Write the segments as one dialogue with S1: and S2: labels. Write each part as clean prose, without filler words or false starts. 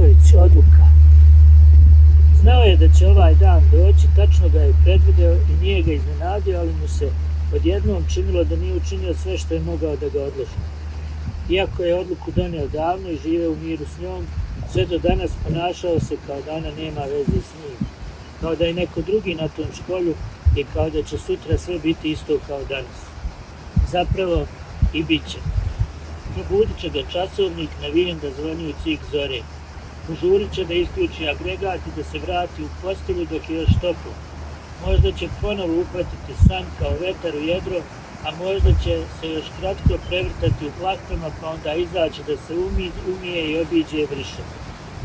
S1: Marković, odluka. Znao je da će ovaj dan doći, tačno ga je predvideo i nije ga iznenadio, ali mu se odjednom činilo da nije učinio sve što je mogao da ga odloži. Iako je odluku donio davno i živeo u miru s njom, sve do danas ponašao se kao da ona nema veze s njim, kao da je neko drugi na tom školju i kao da će sutra sve biti isto kao danas. Zapravo i bit će. Probudit će ga časovnik navijen da zvoni u cik zore. Požurit će da isključi agregat i da se vrati u postelju dok je još toplo. Možda će ponovo uhvatiti san kao vetar u jedro, a možda će se još kratko prevrtati u plahtama pa onda izaći da se umije i obiđe i briše.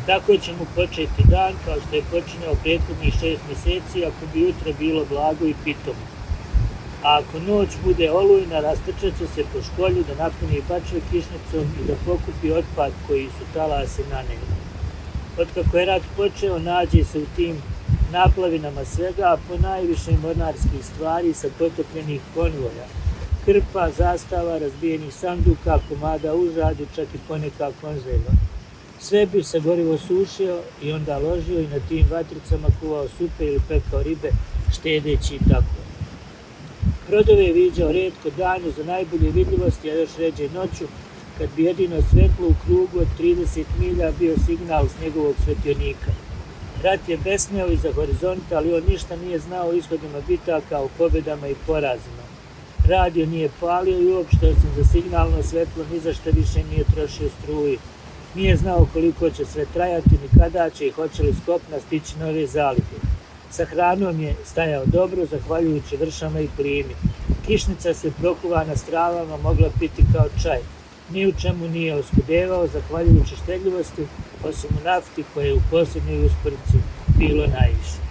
S1: Tako će mu početi dan kao što je počinjao prethodnih 6 mjeseci ako bi jutro bilo blago i pitomo. A ako noć bude olujna, rastrčat će se po školju da napuni bačve kišnicom i da pokupi otpad koji su talasi naneli. Otkako je rat počeo, nađe se u tim naplavinama svega, a po najviše mornarskih stvari sa potopljenih konvoja. Krpa, zastava, razbijenih sanduka, komada užadi, čak i poneka konzerva. Sve bi se gorivo sušio i onda ložio i na tim vatricama kuvao supe ili pekao ribe, štedeći i tako. Brodove je viđao retko danju za najbolje vidljivosti, a još ređe noću, kad bi jedino svetlo u krugu od 30 milja bio signal s njegovog svetionika. Rat je besneo iza horizonta, ali on ništa nije znao o ishodima bitaka, o pobjedama i porazima. Radio nije palio i uopšte osim za signalno svetlo ni za šta više nije trošio struji. Nije znao koliko će sve trajati, ni kada će i hoće li s kopna stići nove zalihe. Sa hranom je stajao dobro, zahvaljujući vršama i plimi. Kišnica se prokuvana s travama mogla piti kao čaj. Ni u čemu nije oskudevao, zahvaljujući štedljivosti, osim u nafti koje je u posljednjoj usporedbi bilo najviše.